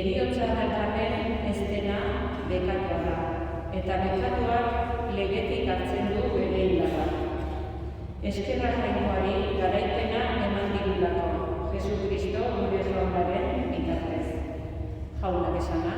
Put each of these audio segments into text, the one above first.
heriotza dakamen ez dena bekatua da, eta bekatuak legetik hartzen du bere indarra. Eskerra jainkoari garaipena eman digulako, Jesu Kristo gure jaunaren bitartez. Jaunak esana.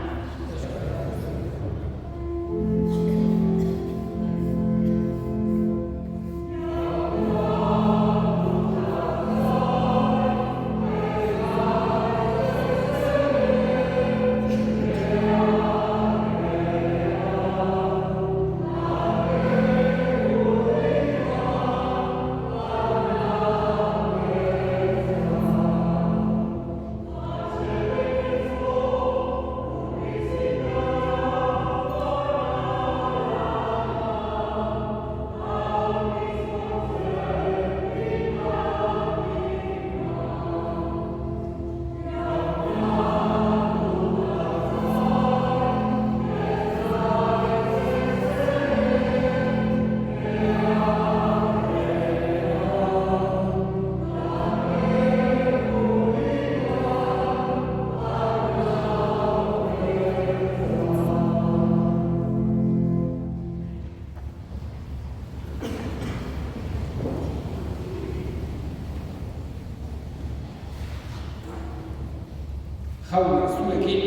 Jauna zuekin,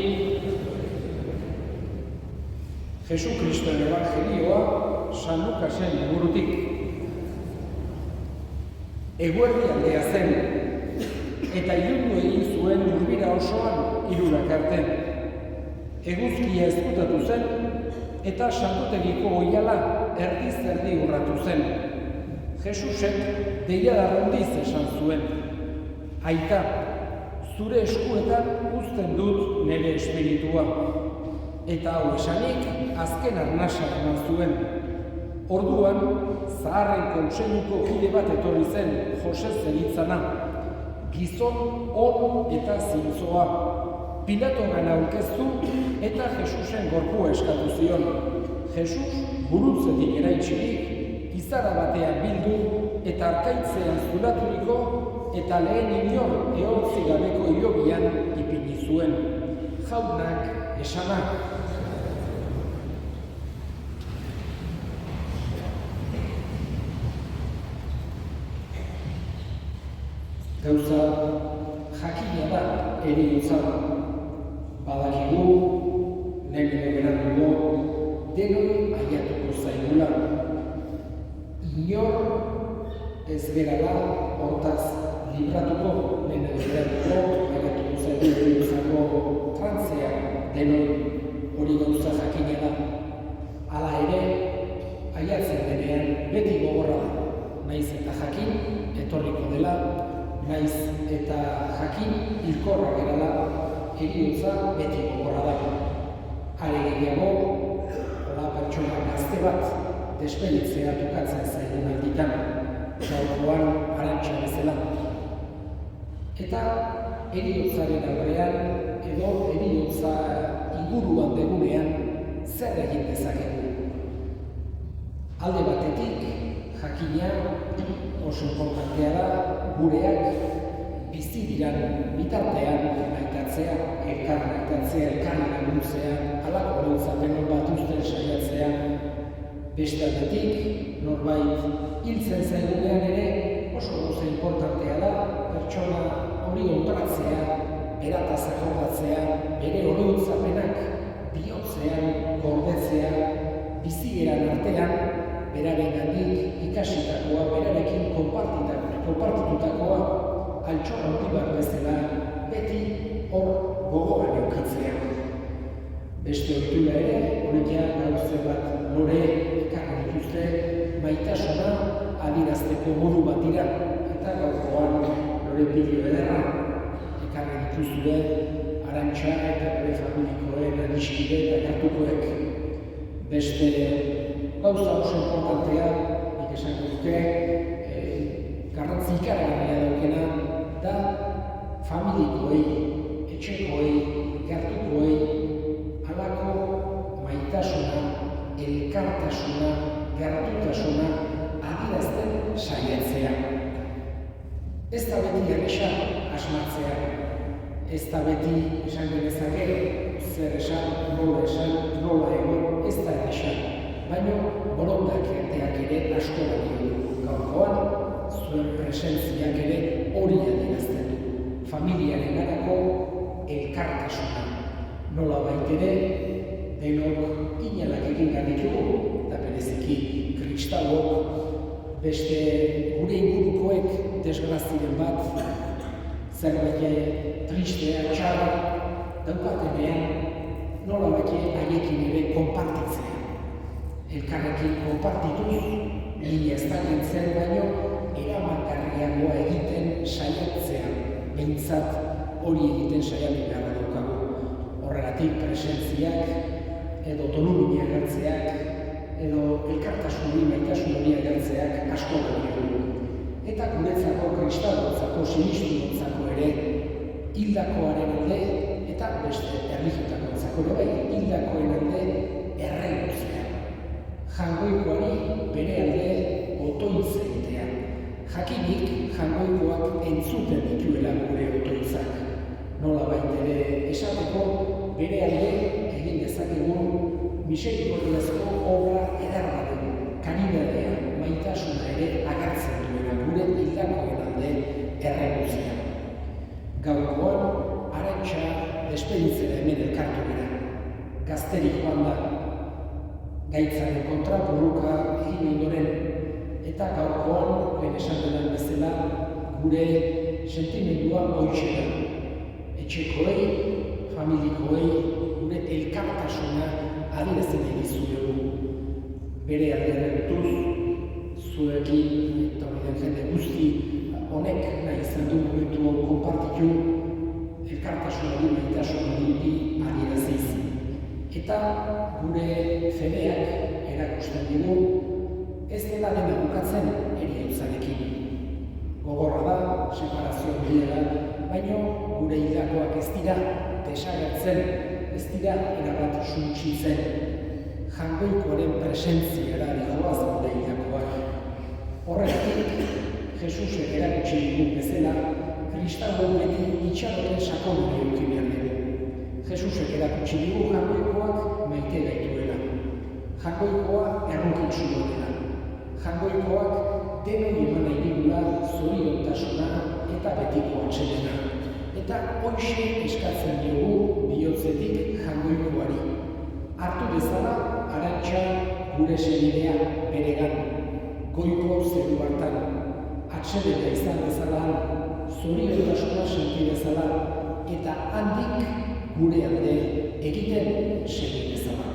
Jesu Kristoen Evangelioa San Lukasen liburutik. Eguerdi aldea zen, eta ilundu egin zuen urbira osoan 3 arte. Eguzkia ezkutatu zen, eta santutegiko oihala erdiz-erdi urratu zen. Jesusek deiadar handiz esan zuen, aita, zure eskuetan uzten dut nire espiritua. Eta hau esanik, azken arnasa eman zuen. Orduan, zaharren kontseiluko kide bat etorri zen Jose zeritzana. Gizon on eta zintzoa. Pilatoren aurkeztu eta Jesusen gorpua eskatu zion. Jesus gurutzetik eraitxirik, izara batean bildu eta arkaitzean zuraturiko eta lehen inor ehontzi gabeko hilobian ipini zuen. Jaunak esanak. Gauza jakina da heriotza. Badakigu, nire berandugu, denoi aiatuko zaigula. Inor ez berala hortaz libratuko, nire berandugu, aiatuko zaigula trantzea denoi hori gauza jakina da. Hala ere, aiatzen denean beti gogorra da. Naiz eta jakin, etorriko dela, naiz eta jakin hilkorra gerala, heriotza beti gogorra da. Are gehiago, hola pertsona gazte bat despeditzea tokatzen zaigun alditan, gaurkoan Arantxa bezala. Eta heriotzaren aurrean edo heriotza inguruan degunean zer egin dezakegu. Alde batetik, jakina oso importantea da gureak bizi diran bitartean aitatzea, elkarri laguntzea, halako gauzapen bat uzten saiatzea. Beste aldetik, norbait hiltzen zaigunean ere oso gauza importantea da pertsona hori honratzea, berataz akordatzea, bere oroitzapenak bihotzean gordetzea, bizi geran artean, berarengandik ikasitakoa, berarekin konpartitutakoa, altxor handi bat bezala, beti hor gogoan eukitzea. Beste ohitura ere, horikia gauze bat lore ekarri dituzte, maitasuna adierazteko modu bat dira, eta gaurkoan lore bideo ederra ekarri dituzue Arantxa eta bere familikoen adiskide eta gertukoek. Beste gauza oso importantea, nik esango duke, garrantzi ikaragarria daukena, da familikoei, etxekoei, gertukoei, halako maitasuna, elkartasuna, gertutasuna adierazten saiatzea. Ez da beti erresa asmatzea, Ez da beti esan genezake, zer esan, nola egon, ez da esan. Baina borondateak ere asko balio du. Gaurkoan, zuen presentziak ere hori adierazten du. Familiaren ganako elkartasuna. Nola baitere, denok inalak egin behar ditugu, eta bereziki kristauok beste gure ingurukoek desgraziren bat, zerbait tristea, txarra, daukatenean nola haiekin ere konpartitzea. Elkarrekin konpartituz, nire ez dakit zer baino, eramangarriagoa egiten saiatzea, behintzat hori egiten saiatu beharra daukagu. Horregatik presentziak, edo autonomia agertzeak, edo elkartasun hori, maitasun hori agertzeak asko balio du. Eta guretzako, kristauentzako, sinistuentzako ere, hildakoaren alde, eta beste erlijiotakoentzako ere bai, hildakoen alde errentzea. Jangoikoari bere alde otoitz egitea. Jakinik jangoikoak entzuten dituela gure otoitzak. Nola ere esateko bere alde egin dezakegun miserikordiazko obra ederra den, karidadea, maitasuna ere agertzen duena gure hildakoen alde errentzea. Gaurkoan, Arantxa despeditzera hemen elkartu gara. Gazterik joan da, gaitzaren kontra borroka egin ondoren, eta gaurkoan, lehen esan denan bezala, gure sentimendua hoitxe da. Etxekoei, familikoei, gure elkartasuna adierazten dizuegu. Bere alderretuz, zuekin, eta hori den jende guzti, honek nahi izan du momentu hau konpartitu, elkartasunari, maitasunari adieraziz. Eta gure fedeak erakusten digu, ez dela dena bukatzen heriotzarekin. Gogorra da, separazio bila, baina gure hildakoak ez dira desagertzen, ez dira erabat suntsitzen. Jangoikoaren presentziara digoaz gure hildakoak. Horregatik, Jesusek erakutsi digun bezala, kristauek beti itxaroten sakonari eduki behar dugu. Jesusek erakutsi digu jangoikoak maite gaituela. Jangoikoa erronkitsua dela. Jangoikoak denoi eman nahi digula zoriontasuna eta betiko atsedena. Eta hoxe eskatzen diogu bihotzetik jangoikoari. Hartu bezala, Arantxa gure senidea beregan, goiko zeru hartan. Atsedena izan bezala, zoriontasuna senti bezala, eta handik gure alde egiten segi bezala.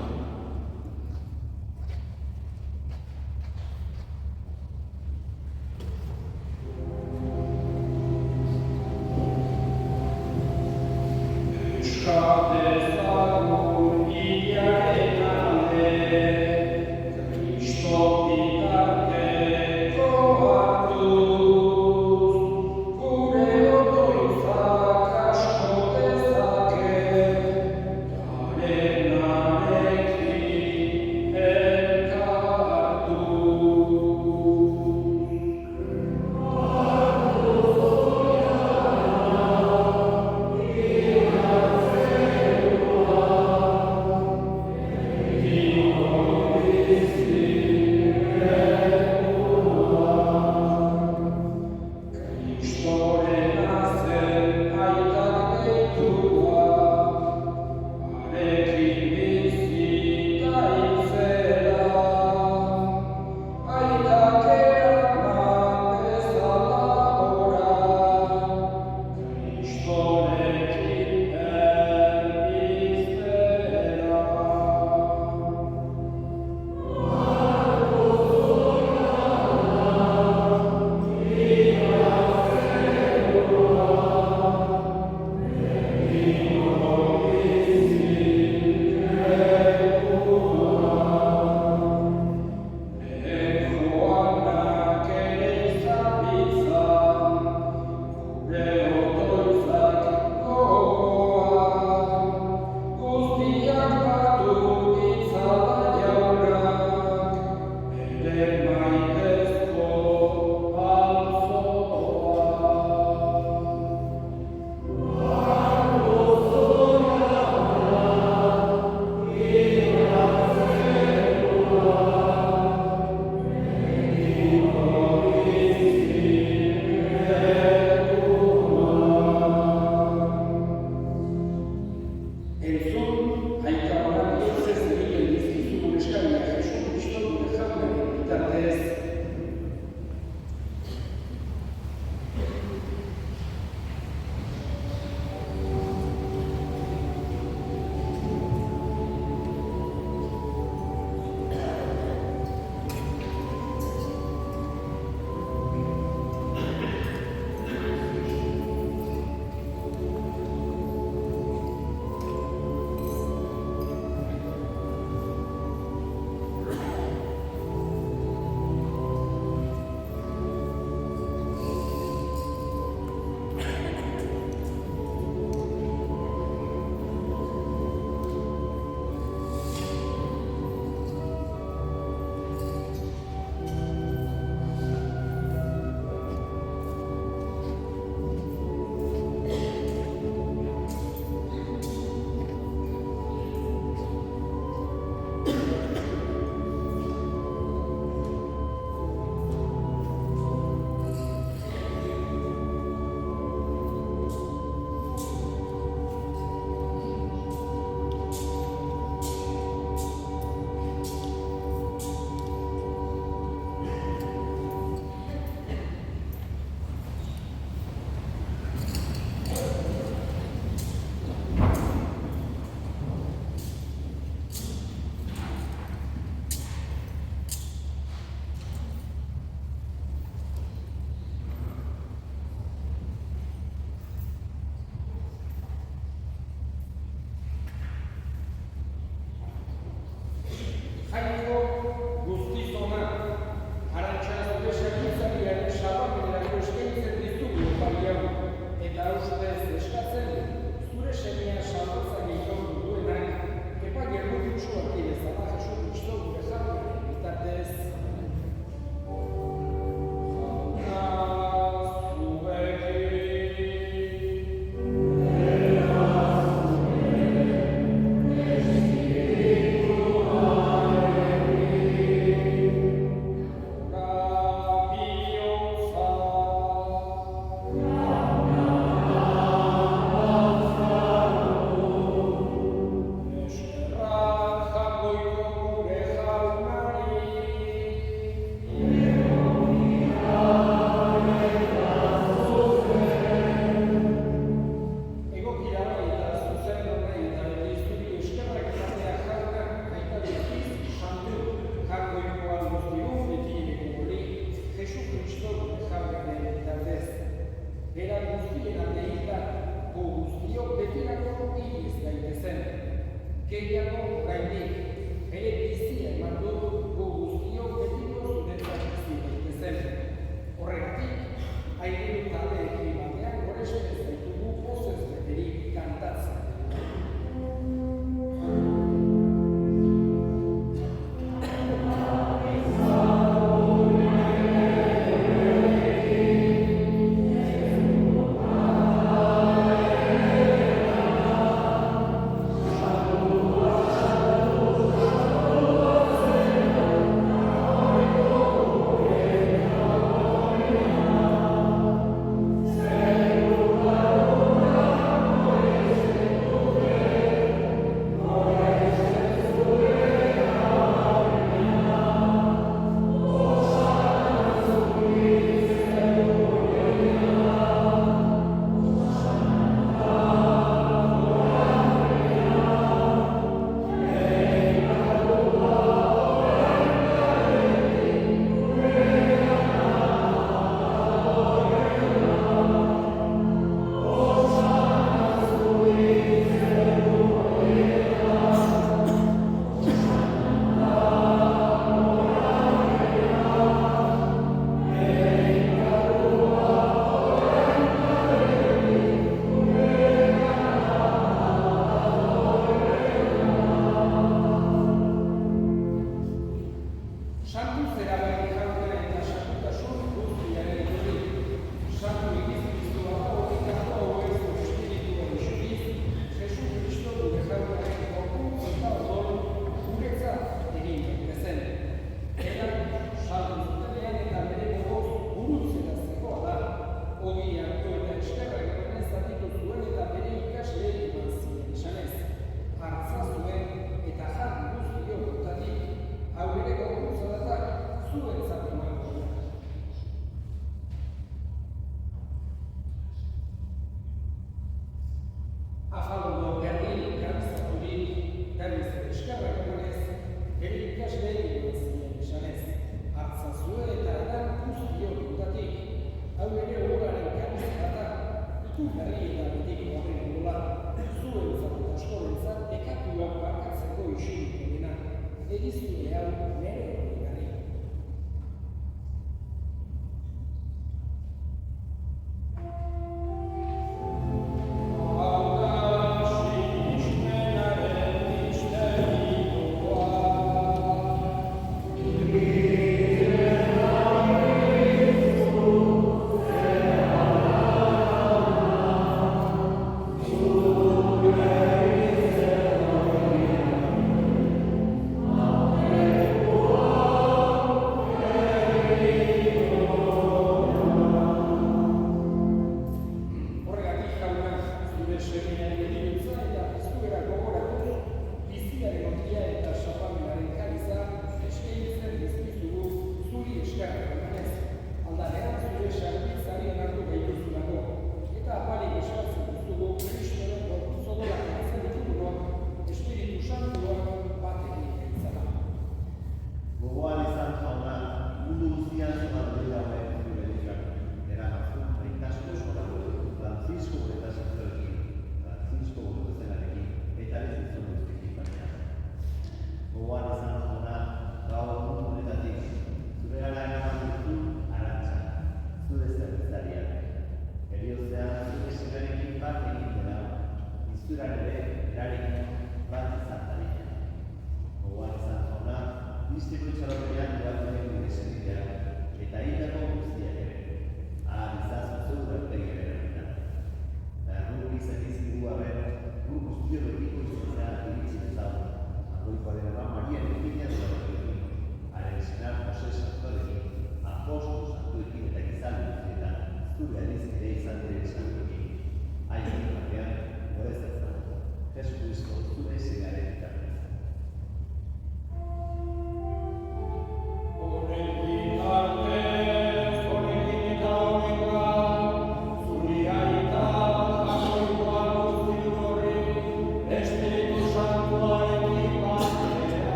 Entzun, aita honak ez egiten dizkizugun eskaria Jesu Kristo gure jaunaren bitartez.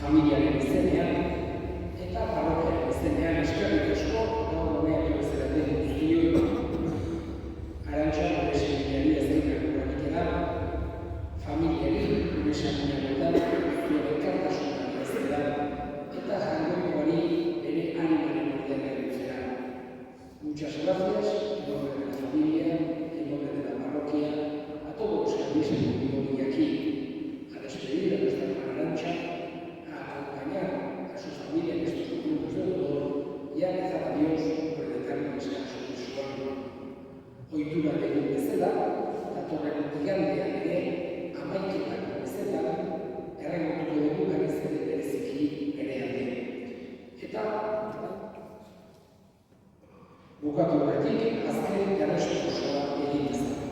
familiaren izenean eta parrokiaren izenean eskerrik asko gaur honeak bezalaten guztioi. Arantxa gure seminari ezkerreko egitera, familiari gure seminarietan zuen elkartasunari ezera eta jangoikoari bere animaren urtean egitzera. Muchas gracias, en nombre de la familia, en nombre de la parroquia, a todos los que habéis venido hoy aquí a despedir a nuestra hermana Arantxa, a acompañar a su familia en estos momentos de dolor y a rezar a Dios por el eterno descanso de su alma. Ohitura egin bezala, datorren igandean ere, hamaiketako bezala, erregutuko dugu berriz ere bereziki ere alde. Eta bukatu horretik, azken errespetu osoa egin bezala.